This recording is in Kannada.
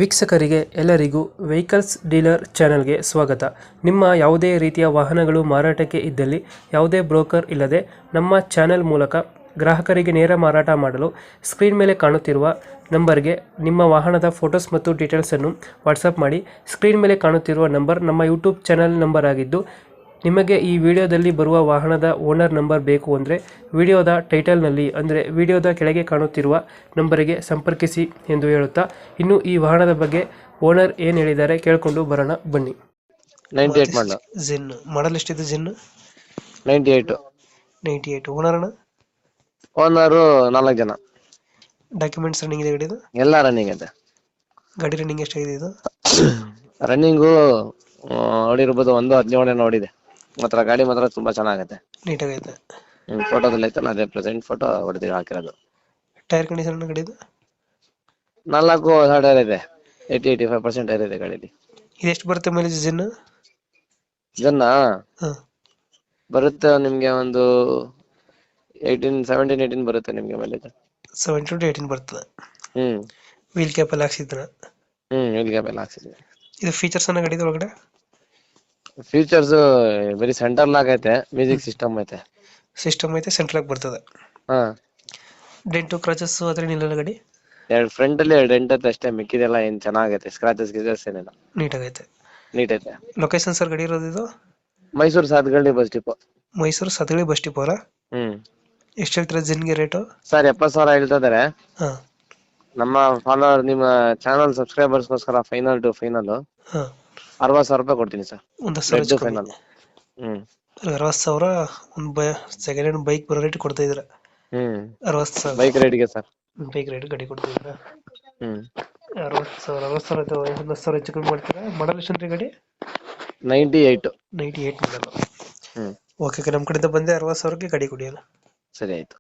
ವೀಕ್ಷಕರಿಗೆ ಎಲ್ಲರಿಗೂ ವೆಹಿಕಲ್ಸ್ ಡೀಲರ್ ಚಾನೆಲ್ಗೆ ಸ್ವಾಗತ. ನಿಮ್ಮ ಯಾವುದೇ ರೀತಿಯ ವಾಹನಗಳು ಮಾರಾಟಕ್ಕೆ ಇದ್ದಲ್ಲಿ ಯಾವುದೇ ಬ್ರೋಕರ್ ಇಲ್ಲದೆ ನಮ್ಮ ಚಾನೆಲ್ ಮೂಲಕ ಗ್ರಾಹಕರಿಗೆ ನೇರ ಮಾರಾಟ ಮಾಡಲು ಸ್ಕ್ರೀನ್ ಮೇಲೆ ಕಾಣುತ್ತಿರುವ ನಂಬರ್ಗೆ ನಿಮ್ಮ ವಾಹನದ ಫೋಟೋಸ್ ಮತ್ತು ಡೀಟೇಲ್ಸನ್ನು ವಾಟ್ಸಪ್ ಮಾಡಿ. ಸ್ಕ್ರೀನ್ ಮೇಲೆ ಕಾಣುತ್ತಿರುವ ನಂಬರ್ ನಮ್ಮ ಯೂಟ್ಯೂಬ್ ಚಾನೆಲ್ ನಂಬರ್ ಆಗಿದ್ದು, ನಿಮಗೆ ಈ ವಿಡಿಯೋದಲ್ಲಿ ಬರುವ ವಾಹನದ ಓನರ್ ನಂಬರ್ ಬೇಕು ಅಂದರೆ ವಿಡಿಯೋದ ಟೈಟಲ್ನಲ್ಲಿ ಅಂದರೆ ವಿಡಿಯೋದ ಕೆಳಗೆ ಕಾಣುತ್ತಿರುವ ನಂಬರಿಗೆ ಸಂಪರ್ಕಿಸಿ ಎಂದು ಹೇಳುತ್ತಾ, ಇನ್ನು ಈ ವಾಹನದ ಬಗ್ಗೆ ಓನರ್ ಏನು ಹೇಳಿದ್ದಾರೆ ಕೇಳಿಕೊಂಡು ಬರೋಣ ಬನ್ನಿ. 98 ಮಾಡಲು ಜಿನ್ ಮಾಡಲ್ ಎಷ್ಟಿದೆ? ಜಿನ್ 98 98. ಓನರ್ ಅಣ್ಣ? ಓನರು 4 ಜನ. ಡಾಕ್ಯುಮೆಂಟ್ಸ್ ರನ್ನಿಂಗ್ ಇದೆ ಗಾಡಿದು? ಎಲ್ಲ ರನ್ನಿಂಗ್ ಇದೆ. ಗಾಡಿ ರನ್ನಿಂಗ್ ಎಷ್ಟಾಗಿದೆ ಇದು? ರನ್ನಿಂಗು ನೋಡಿರ್ಬೋದು, 1.17 ನೋಡಿದೆ. ಮಾತ್ರ ಗಾಡಿ ಮಾತ್ರ ತುಂಬಾ ಚೆನ್ನಾಗೈತೆ, ನೀಟಾಗೈತೆ. ಫೋಟೋದಲ್ಲಿ ಐತೆ, ಅದೇ ಪ್ರೆಸೆಂಟ್ ಫೋಟೋ ಹೊಡೆದು ಹಾಕಿರೋದು. ಟೈರ್ ಕಂಡೀಷನ್ ಗಾಡಿದು? 4 ಟೈರ್ ಇದೆ, 80-85% ಟೈರ್ ಇದೆ ಗಾಡಿಲಿ. ಇದು ಎಷ್ಟು ಬರುತ್ತೆ ಮೈಲೇಜ್ ಜಿನ್? ಜನ ಹಾಂ, ಬರುತ್ತೆ ನಿಮ್ಗೆ ಒಂದು 17-18 ಬರುತ್ತೆ ನಿಮ್ಗೆ ಮೈಲೇಜ್. 17 to 18 ಬರ್ತದೆ. ಹ್ಮ್ ವೀಲ್ ಕ್ಯಾಪ್ ಎಲ್ಲ ಹಾಕ್ಸಿದ್ರ? ಇಲ್ಲಿಗೆ ಬೆಲ್ಲ ಹಾಕ್ಸಿದ್ವಿ. ಇದು ಫೀಚರ್ಸ್ ಅನ್ನ ಗಾಡಿದ ಒಳಗಡೆ? ಫೀಚರ್ಸ್ ಬರೀ ಸೆಂಟರ್ ಲಾಕ್ ಐತೆ, ಮ್ಯೂಸಿಕ್ ಸಿಸ್ಟಮ್ ಐತೆ. ಸಿಸ್ಟಮ್ ಐತೆ, ಸೆಂಟ್ರಲ್ ಬರ್ತದೆ. ಹಾ, ಡೆಂಟು ಕ್ರಾಚಸ್ ಅದ್ರ ನಿಲ್ಲ ಗಾಡಿ? ಎರಡು ಫ್ರಂಟ್ ಅಲ್ಲಿ 2 ಎಂಟ್ ಐತೆ ಅಷ್ಟೇ, ಮಿಕ್ಕಿದೆಲ್ಲ ಏನ್ ಚೆನ್ನಾಗೈತೆ. ಸ್ಕ್ರಾಚಸ್ ಗಿಚಸ್ ಏನಿಲ್ಲ, ನೀಟಾಗೈತೆ. ನೀಟ್ ಐತೆ. ಲೊಕೇಶನ್ ಸರ್ ಗಾಡಿ ಇರೋದು ಇದು? Mysuru Sathagalli bus depot. Mysuru Sathagalli bus depot ಅಲ್ಲ? ಹ್ಮ್ ಎಷ್ಟು ಹೇಳ್ತೀರಾ ಜಿನ್ಗೆ ರೇಟು? ಸರ್ 70,000 ಹೇಳ್ತಾ ಇದಾರೆ. ಹಾ ನಮ್ಮ ಫಾಲೋವರ್, ನಿಮ್ಮ ಚಾನಲ್ ಸಬ್ಸ್ಕ್ರೈಬರ್ಸ್ಗೋಸ್ಕರ ಫೈನಲ್ ಟು ಫೈನಲ್ ಹಾ 60,000 ರೂಪಾಯಿ ಕೊಡ್ತೀನಿ ಸರ್. ಒಂದು 10,000 ಫೈನಲ್. ಹ್ಮ್ 60,000 ಒಂದು ಸೆಕೆಂಡ್ ಹ್ಯಾಂಡ್ ಬೈಕ್ ಬರೋ ರೇಟ್ ಕೊಡ್ತಾ ಇದ್ರ? 60,000 ಬೈಕ್ ರೇಟ್ಗೆ ಸರ್. ಬೈಕ್ ರೇಟ್ ಗಾಡಿ ಕೊಡ್ತಾ ಇದ್ರ? ಹ್ಮ್ 60,000 10,000 ಹೆಚ್ಚು ಕಮ್ಮಿ ಮಾಡ್ತೀರಾ? ಮಾಡಲ್ ಎಷ್ಟು ಗಾಡಿ? 98. 98 ಮಾಡಲ್. ಹ್ಮ್ ಓಕೆ, ನಮ್ಮ ಕಡೆಯಿಂದ ಬಂದೆ 60,000ಗೆ ಗಾಡಿ ಕೊಡಿ ಅಲ್ಲ? ಸರಿ ಆಯ್ತು.